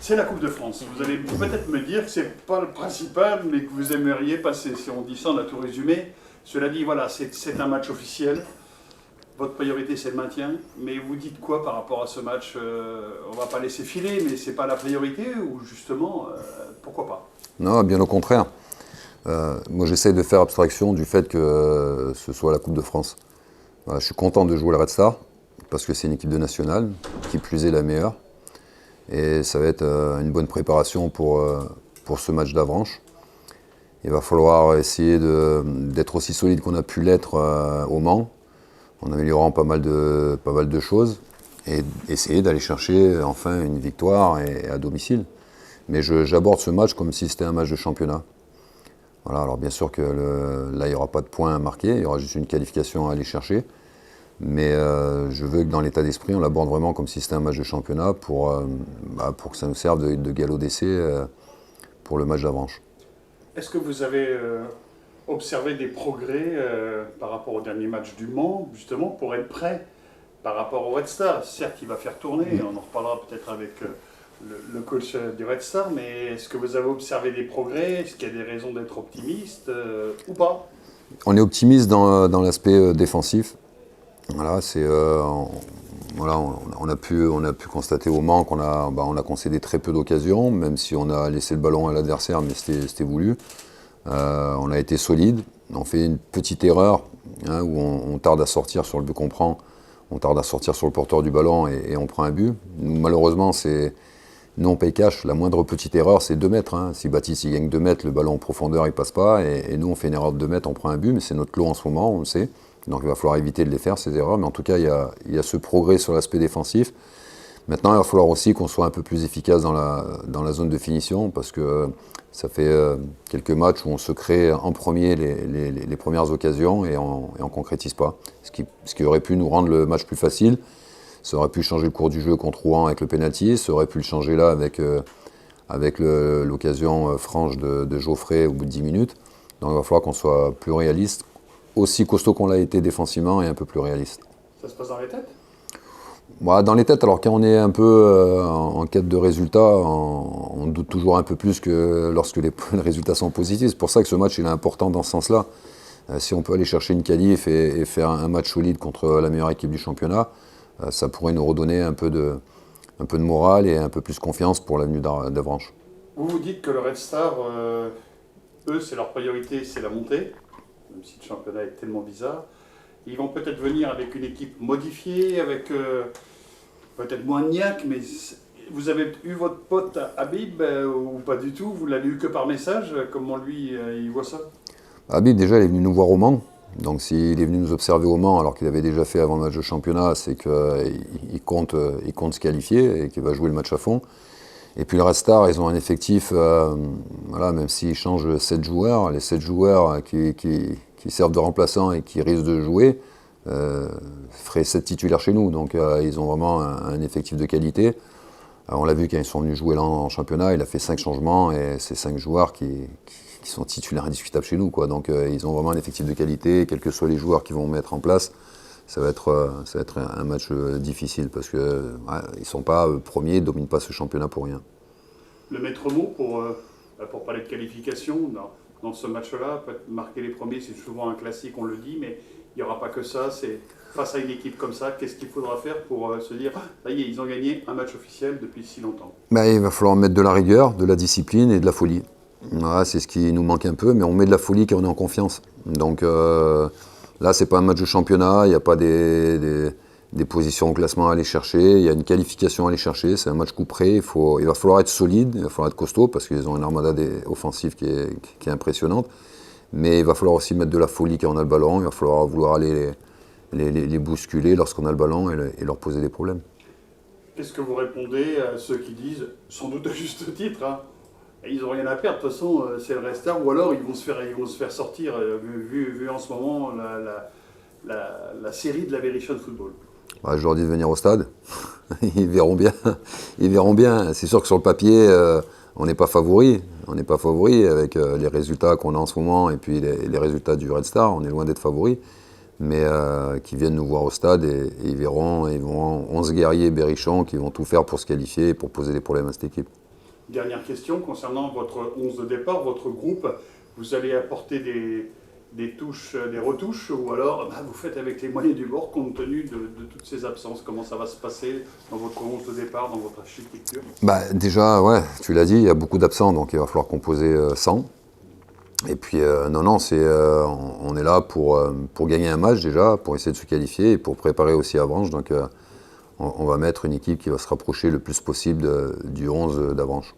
C'est la Coupe de France. Vous allez peut-être me dire que ce n'est pas le principal, mais que vous aimeriez passer. Si on dit ça, on a tout résumé. Cela dit, voilà, c'est un match officiel. Votre priorité, c'est le maintien. Mais vous dites quoi par rapport à ce match? On ne va pas laisser filer, mais ce n'est pas la priorité ou justement, pourquoi pas? Non, bien au contraire. Moi, j'essaie de faire abstraction du fait que ce soit la Coupe de France. Voilà, je suis content de jouer le Red Star, parce que c'est une équipe de nationale, qui plus est la meilleure. Et ça va être une bonne préparation pour ce match d'Avranches. Il va falloir essayer d'être aussi solide qu'on a pu l'être au Mans, en améliorant pas mal de choses, et essayer d'aller chercher enfin une victoire à domicile. Mais j'aborde ce match comme si c'était un match de championnat. Voilà, alors bien sûr que là, il n'y aura pas de points à marquer, il y aura juste une qualification à aller chercher. Mais je veux que dans l'état d'esprit, on l'aborde vraiment comme si c'était un match de championnat pour que ça nous serve de galop d'essai pour le match d'Avranches. Est-ce que vous avez observé des progrès par rapport au dernier match du Mans, justement, pour être prêt par rapport au Red Star? Certes, il va faire tourner, on en reparlera peut-être avec le coach du Red Star, mais est-ce que vous avez observé des progrès? Est-ce qu'il y a des raisons d'être optimiste ou pas? On est optimiste dans l'aspect défensif. Voilà, on a pu constater au Mans qu'on a concédé très peu d'occasions, même si on a laissé le ballon à l'adversaire, mais c'était voulu. On a été solide, on fait une petite erreur où on tarde à sortir sur le but qu'on prend, on tarde à sortir sur le porteur du ballon et on prend un but. Malheureusement, nous on paye cash, la moindre petite erreur c'est 2 mètres. Si Baptiste il gagne 2 mètres, le ballon en profondeur il passe pas, et nous on fait une erreur de 2 mètres, on prend un but, mais c'est notre lot en ce moment, on le sait. Donc il va falloir éviter de les faire, ces erreurs, mais en tout cas il y a ce progrès sur l'aspect défensif. Maintenant il va falloir aussi qu'on soit un peu plus efficace dans la zone de finition, parce que ça fait quelques matchs où on se crée en premier les premières occasions et on concrétise pas. Ce qui aurait pu nous rendre le match plus facile. Ça aurait pu changer le cours du jeu contre Rouen avec le pénalty, ça aurait pu le changer là avec l'occasion franche de Geoffrey au bout de 10 minutes. Donc il va falloir qu'on soit plus réaliste, aussi costaud qu'on l'a été défensivement et un peu plus réaliste. Ça se passe dans les têtes? Dans les têtes, alors quand on est un peu en quête de résultats, on doute toujours un peu plus que lorsque les résultats sont positifs. C'est pour ça que ce match il est important dans ce sens-là. Si on peut aller chercher une qualif et faire un match solide contre la meilleure équipe du championnat, ça pourrait nous redonner un peu de morale et un peu plus confiance pour l'avenue d'Avranches. Vous vous dites que le Red Star, eux, c'est leur priorité, c'est la montée, même si le championnat est tellement bizarre. Ils vont peut-être venir avec une équipe modifiée, avec peut-être moins de niaque, mais vous avez eu votre pote Habib ou pas du tout? Vous l'avez eu que par message? Comment lui, il voit ça? Habib, déjà, il est venu nous voir au Mans. Donc s'il est venu nous observer au Mans alors qu'il avait déjà fait avant le match de championnat, c'est qu'il compte se qualifier et qu'il va jouer le match à fond. Et puis le Red Star, ils ont un effectif, même s'ils changent 7 joueurs, les 7 joueurs qui servent de remplaçants et qui risquent de jouer, feraient 7 titulaires chez nous. Donc ils ont vraiment un effectif de qualité. On l'a vu quand ils sont venus jouer là en championnat, il a fait 5 changements et c'est 5 joueurs qui sont titulaires indiscutables chez nous, quoi. Donc ils ont vraiment un effectif de qualité, quels que soient les joueurs qu'ils vont mettre en place. Ça va être un match difficile parce qu'ils ne sont pas premiers, ils ne dominent pas ce championnat pour rien. Le maître mot pour parler de qualification dans ce match-là, marquer les premiers, c'est souvent un classique, on le dit, mais il n'y aura pas que ça. C'est face à une équipe comme ça, qu'est-ce qu'il faudra faire pour se dire ça y est, ils ont gagné un match officiel depuis si longtemps? Il va falloir mettre de la rigueur, de la discipline et de la folie. Voilà, c'est ce qui nous manque un peu, mais on met de la folie quand on est en confiance. Donc là, c'est pas un match de championnat, il n'y a pas des positions au classement à aller chercher, il y a une qualification à aller chercher, c'est un match coup près, il va falloir être solide, il va falloir être costaud, parce qu'ils ont une armada offensive qui est impressionnante, mais il va falloir aussi mettre de la folie quand on a le ballon, il va falloir vouloir aller les bousculer lorsqu'on a le ballon et leur poser des problèmes. Qu'est-ce que vous répondez à ceux qui disent, sans doute à juste titre, ils n'ont rien à perdre, de toute façon, c'est le Red Star, ou alors ils vont se faire sortir, vu en ce moment la série de l'Aberration Football? Je leur dis de venir au stade, ils verront bien. C'est sûr que sur le papier, on n'est pas favori. On n'est pas favori avec les résultats qu'on a en ce moment et puis les résultats du Red Star, on est loin d'être favori. Mais qui viennent nous voir au stade et ils verront, ils vont 11 guerriers berrichons qui vont tout faire pour se qualifier et pour poser des problèmes à cette équipe. Dernière question concernant votre 11 de départ, votre groupe. Vous allez apporter des touches, des retouches, ou alors vous faites avec les moyens du bord compte tenu de toutes ces absences? Comment ça va se passer dans votre 11 de départ, dans votre architecture? Déjà, ouais, tu l'as dit, il y a beaucoup d'absents, donc il va falloir composer 100. Et puis, non, on est là pour gagner un match déjà, pour essayer de se qualifier et pour préparer aussi Avranches. Donc, on va mettre une équipe qui va se rapprocher le plus possible du 11 d'Avranches.